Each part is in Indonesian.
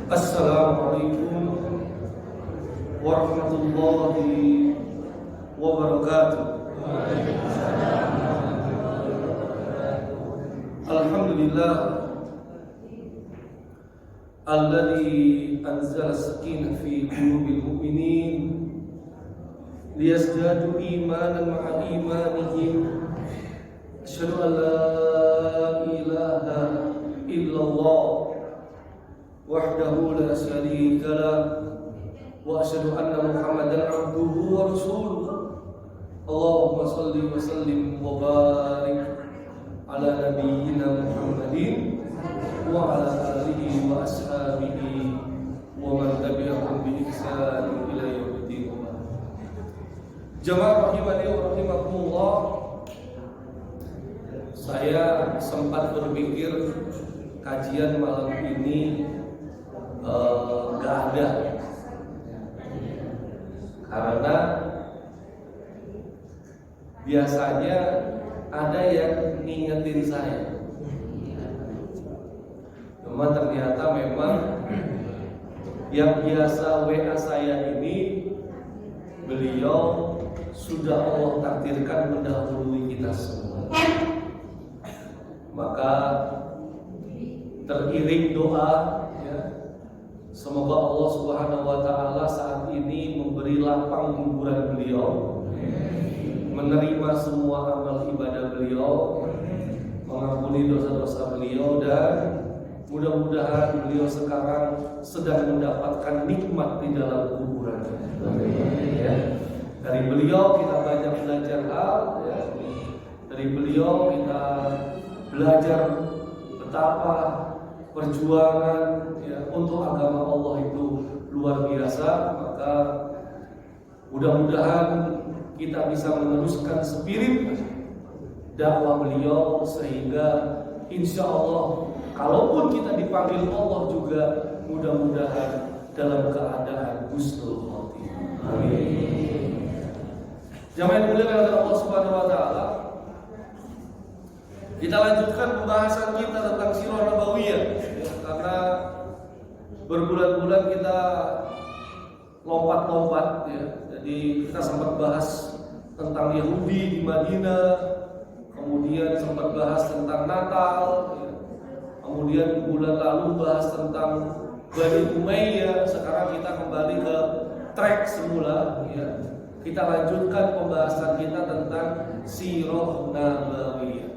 Assalamualaikum warahmatullahi wabarakatuh. Alhamdulillah alladzi anzala sakinah fi qulubil mu'minin liyazdadu imanan ma'a imanihim. Asyhadu an la ilaha illallah wahdahu la syarika lah wa asyhadu anna Muhammadan abduhu wa rasuluh. Allahumma shalli wa sallim wa barik ala nabiyyina Muhammadin wa ala alihi wa ashabihi wa man tabi'ahum bi ihsan ila yaumiddin. Jamaah rahimani wa rahimakumullah. Saya sempat berpikir kajian malam ini gak ada, karena biasanya ada yang ngingetin saya. Cuma ternyata memang yang biasa WA saya ini beliau sudah Allah takdirkan mendahului kita semua. Maka teriring doa, ya, semoga Allah Subhanahu wa taala saat ini memberi lapang kuburan beliau, menerima semua amal ibadah beliau, mengampuni dosa-dosa beliau, dan mudah-mudahan beliau sekarang sedang mendapatkan nikmat di dalam kuburan. Ya. Dari beliau kita banyak belajar hal, ya. Dari beliau kita belajar betapa perjuangan, ya, untuk agama Allah itu luar biasa. Maka mudah-mudahan kita bisa meneruskan spirit dakwah beliau, sehingga insya Allah kalaupun kita dipanggil Allah juga mudah-mudahan dalam keadaan husnul khotimah. Amin. Jamaah yang dimuliakan oleh Allah Subhanahu wa taala, kita lanjutkan pembahasan kita tentang sirah nabawiyah, ya, karena berbulan-bulan kita lompat-lompat, ya. Jadi kita sempat bahas tentang Yahudi di Madinah, kemudian sempat bahas tentang Natal, ya. Kemudian bulan lalu bahas tentang Bani Umayyah. Sekarang kita kembali ke track semula, ya. Kita lanjutkan pembahasan kita tentang sirah nabawiyah.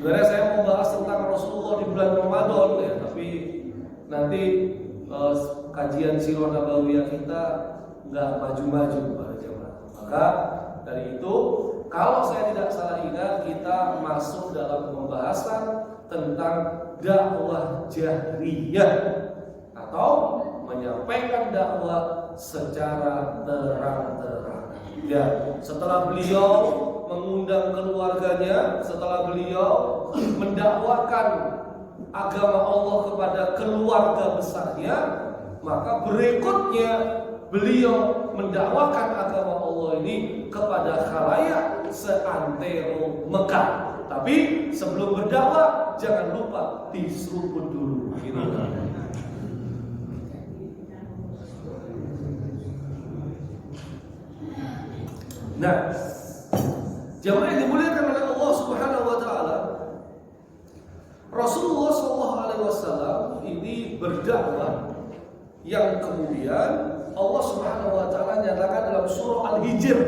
Sebenarnya saya mau bahas tentang Rasulullah di bulan Ramadan, ya, tapi nanti kajian sirah nabawiyah kita nggak maju-maju pada jemaah. Maka dari itu, kalau saya tidak salah ingat, kita masuk dalam pembahasan tentang dakwah jahriyah atau menyampaikan dakwah secara terang-terangan. Ya, setelah beliau mengundang keluarganya, setelah beliau mendakwakan agama Allah kepada keluarga besarnya, maka berikutnya beliau mendakwakan agama Allah ini kepada khalayak seantero Mekah. Tapi sebelum berdakwah jangan lupa diseruput dulu, gitu. Nah, jamaah yang dimuliakan oleh Allah Subhanahu wa taala, Rasulullah SAW ini berdakwah yang kemudian Allah Subhanahu wa taala nyatakan dalam surah Al-Hijr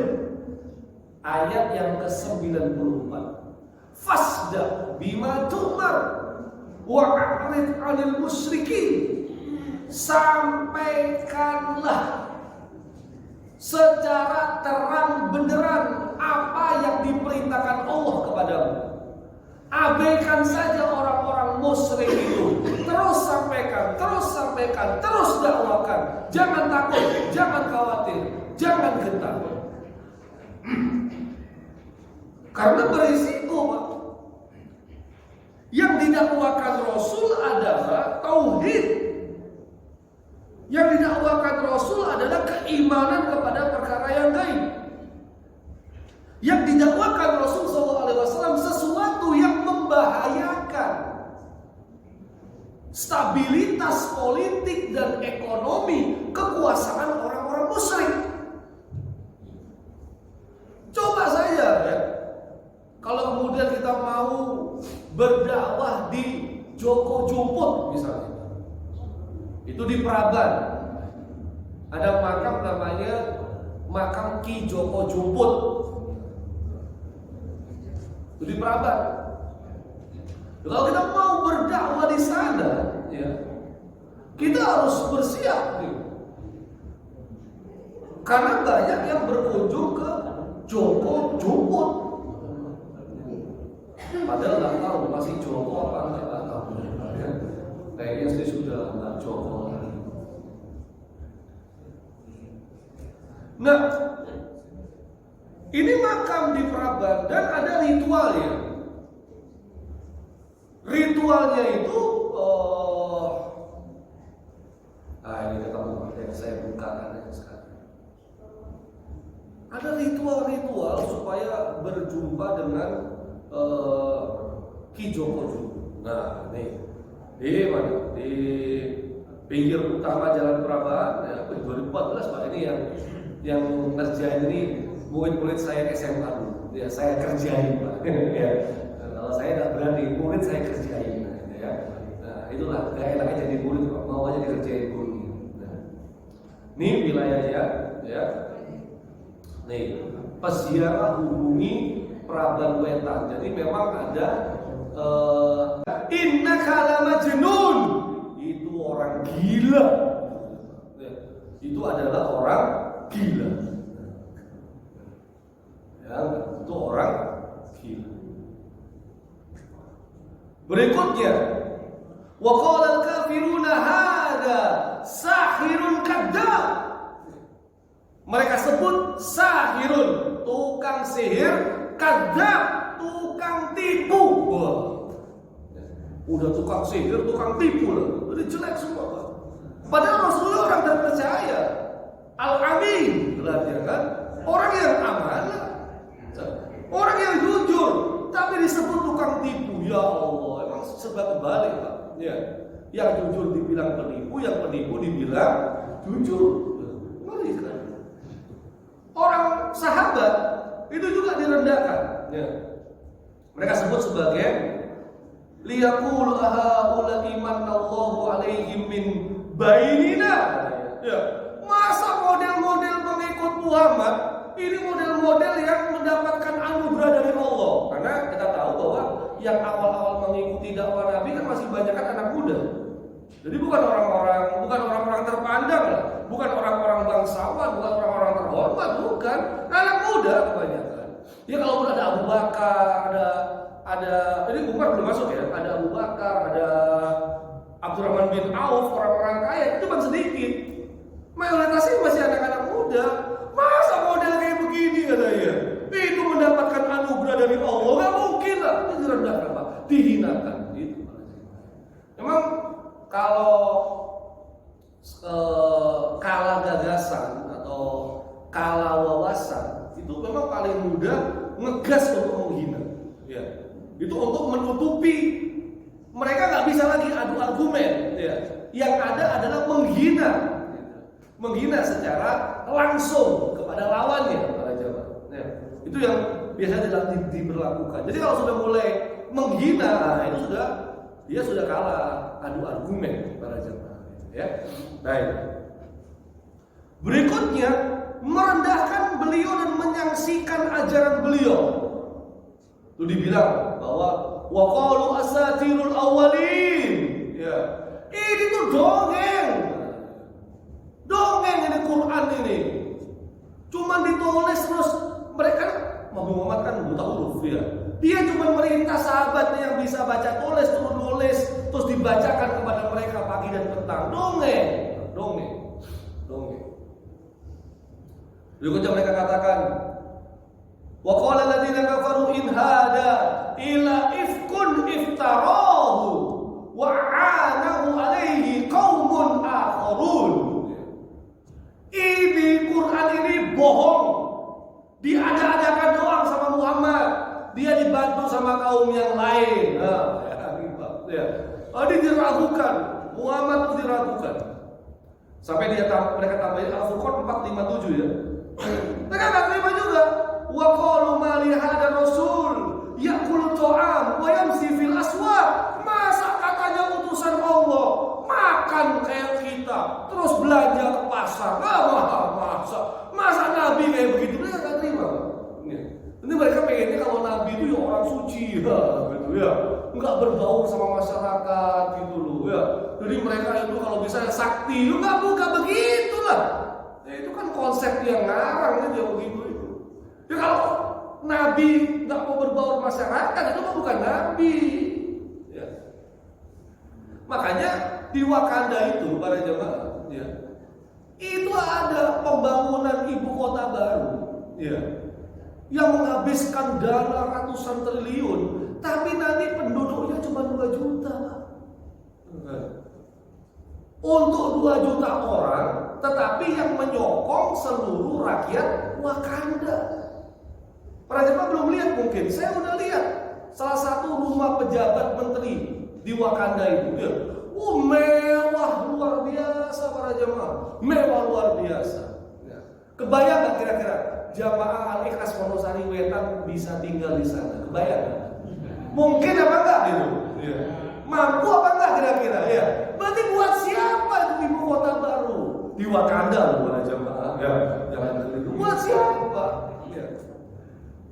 ayat yang ke-94. Fasda bima tu'mar wa a'rid 'anil musyrikin. Sampaikanlah secara terang benderang apa yang diperintahkan Allah kepadamu. Abaikan saja orang-orang musyrik itu. Terus sampaikan, terus dakwakan. Jangan takut, jangan khawatir, jangan gentar. Karena berisiko, Pak. Yang didakwakan Rasul adalah tauhid. Yang didakwakan Rasul adalah keimanan kepada perkara yang gaib. Yang didakwakan Rasul SAW sesuatu yang membahayakan. stabilitas politik dan ekonomi kekuasaan orang-orang musyrik. Coba saja ya, kalau kemudian kita mau berdakwah di Joko Jumput misalnya, itu di Praban ada makam namanya makam Ki Joko Jumput, itu di Praban. Kalau kita mau berdakwah di sana, ya, kita harus bersiap, ya. Karena banyak yang berkunjung ke Joko Jumput. Padahal nggak tahu masih Joko apa nggak tahu. Ya. Kayaknya sih sudah nggak Joko. Nah, ini makam di Praban dan ada ritualnya. Ritualnya itu, ini ketemu yang saya bukakan sekarang. Ada ritual-ritual supaya berjumpa dengan Ki Joko Jumput. Nah, di mana? Di pinggir utama Jalan Praban. Ya, 2014 Pak, ini yang ngerjain ini murid-murid saya SMA dulu. Ya, saya kerjain Pak. Ya. Kalau saya nggak berani, murid saya kerjain. Ya. Nah, itulah gak enaknya jadi murid, mau aja dikerjain guru. Nah, ini wilayahnya, ya. Nih, peziarah hubungi Praban Wetan. Jadi memang ada innaka lamajnun, itu orang gila. Ya, itu adalah orang gila. Ya, itu orang gila. Berikutnya, wa qala al-kafiruna hadza sahirun kadzdzab. Mereka sebut sahirun, tukang sihir, kadzdzab, tukang tipu. Wah. Udah tukang sihir, tukang tipu lah. Udah jelek semua, Pak. Padahal Rasulullah orang terpercaya. Al-Amin, belajar kan? Orang yang amanah, orang yang jujur, tapi disebut tukang tipu. Ya Allah, emang serba kebalik, Pak. Ya. Yang jujur dibilang penipu, yang penipu dibilang jujur. Ngeri kan? Orang sahabat itu juga direndahkan. Ya. Mereka sebut sebagai liyaqul haula imanallahu alaihim min bainina. Ya. Masa model-model pengikut Muhammad ini model-model yang mendapatkan anugerah dari Allah. Karena kita tahu bahwa yang awal-awal mengikuti dakwah Nabi kan masih banyak kan anak muda. Jadi bukan orang-orang terpandang lah, bukan orang-orang bangsawan, bukan orang-orang terhormat, bukan anak muda kebanyakan. Ya kalaupun ada Abu Bakar, ada ini Umar belum masuk ya, ada Abu Bakar, ada Abdurrahman bin Auf, orang-orang kaya itu cuma sedikit. Mayoritasnya masih anak-anak muda. Masa model kayak begini katanya? Itu mendapatkan anugerah dari Allah, nggak mungkin lah. Itu direndahkan Pak, dihinakan. Gitu. Memang kalau kalah gagasan atau kalah wawasan itu memang paling mudah ngegas untuk menghina. Ya. Itu untuk menutupi. Mereka nggak bisa lagi adu argumen. Ya. Yang ada adalah menghina secara langsung kepada lawannya para jamaah. Ya. Itu yang biasa diberlakukan. Jadi kalau sudah mulai menghina, nah itu dia sudah kalah adu argumen para jamaah. Ya, baik. Berikutnya merendahkan beliau dan menyaksikan ajaran beliau. Itu dibilang bahwa wa qalu asatirul awwalin. Ya. Ini tuh dongeng. Dongeng ini Quran ini. Cuma ditulis terus mereka Muhammad kan buta huruf ya. Dia cuma merintah sahabatnya yang bisa baca tulis terus nulis terus dibacakan kepada mereka pagi dan petang. Dongeng. Berikutnya mereka katakan wa qala alladziina kafaru in hada illa ifkun iftarahu wa 'anahu 'alaihi qaumun akharun. Ini Quran ini bohong. Diada-adakan doang sama Muhammad. Dia dibantu sama kaum yang lain. Ini diragukan. Muhammad itu diragukan. Sampai mereka tambahin Al-Furqan 457 ya. Mereka nggak terima juga. Wa qalu ma li hadzal rasul ya'kulu ta'am wa yamsi fil aswaq. Masa katanya utusan Allah makan kayak kita, terus belanja ke pasar. Masa Nabi kayak begitu? Mereka nggak terima. Ini mereka pengennya kalau Nabi itu ya orang suci ya, gitu ya, nggak berbaur sama masyarakat gitu loh ya. Jadi mereka itu kalau bisa sakti, itu nggak begitulah. Ya, itu kan konsep yang ngarang kan ya begitu itu. Ya kalau Nabi nggak mau berbaur masyarakat itu mah bukan Nabi. Ya. Makanya di Wakanda itu para jemaah, ya, itu ada pembangunan ibu kota baru, ya, yang menghabiskan dana ratusan triliun, tapi nanti penduduknya cuma 2 juta. Untuk 2 juta orang, tetapi yang menyokong seluruh rakyat Wakanda. Para jemaah belum lihat mungkin, saya udah lihat salah satu rumah pejabat menteri di Wakanda itu, ya. Mewah luar biasa para jemaah, mewah luar biasa. Ya. Kebayang nggak kira-kira jamaah Al-Ikhlas Wonosari Wetan bisa tinggal di sana? Kebayang nggak? Mungkin apa enggak gitu? Ya. Mampu apa enggak kira-kira? Ya. Berarti buat siapa itu ibu kota baru di Wakanda loh para jemaah? Ya, jangan itu. Buat siapa? Ya.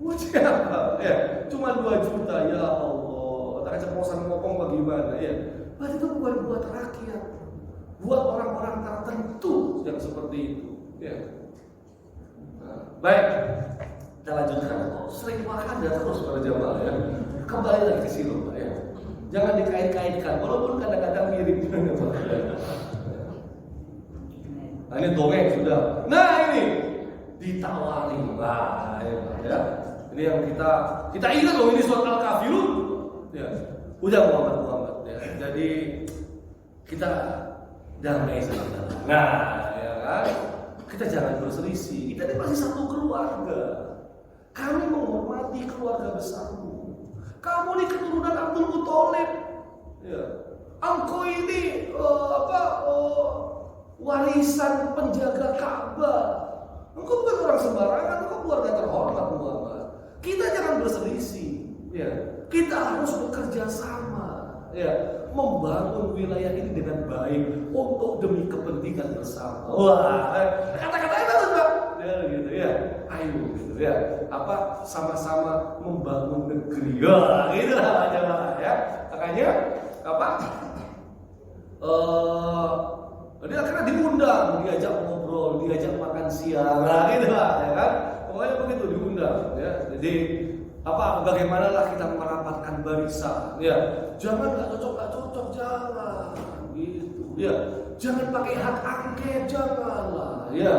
Buat siapa? Ya. Cuma 2 juta ya Allah. Tak keceplosan ngomong bagaimana? Ya. Berarti itu bukan buat rakyat, buat orang-orang tertentu yang seperti itu. Ya. Nah, baik, kita lanjutkan. Sering Wakanda terus para jamaah ya. Kembali lagi ke sini Pak ya. Jangan dikait-kaitkan, walaupun kadang-kadang mirip dengan Wakanda. Nah ini dongeng sudah. Nah ini ditawari, nah ya. Ini yang kita ingat loh, ini surat Al-Kafirun. Ya, udah Muhammad. Ya. Jadi kita damai saja. Nah, ya kan? Kita jangan berselisih. Kita ini masih satu keluarga. Kami menghormati keluarga besarmu. Kamu ini keturunan Abdul Muthalib. Ya. Engkau ini warisan penjaga Ka'bah. Engkau bukan orang sembarangan, engkau keluarga terhormat Muhammad. Kita jangan berselisih. Ya. Kita harus bekerja sama. Ya, membangun wilayah ini dengan baik untuk demi kepentingan bersama. Wah, kata-katanya bagus Pak. Ya gitu ya. Ayo gitu ya. Apa sama-sama membangun negeri. Wah, gitulah aja ya. Makanya apa? Dia akhirnya diundang, diajak ngobrol, diajak makan siang, nah, gitu lah, ya kan? Pokoknya begitu diundang, ya. Jadi bagaimanalah kita merapatkan barisan, ya. Jangan nggak cocok, jangan, gitu, ya. Jangan pakai hak angket, janganlah, ya.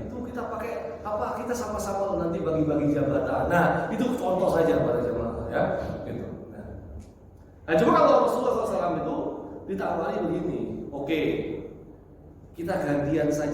Itu kita pakai kita sama-sama nanti bagi-bagi jabatan. Nah, itu contoh saja para jemaah, ya. Gitu. Nah, cuma kalau Rasulullah SAW itu ditawari begini, oke. Kita gantian saja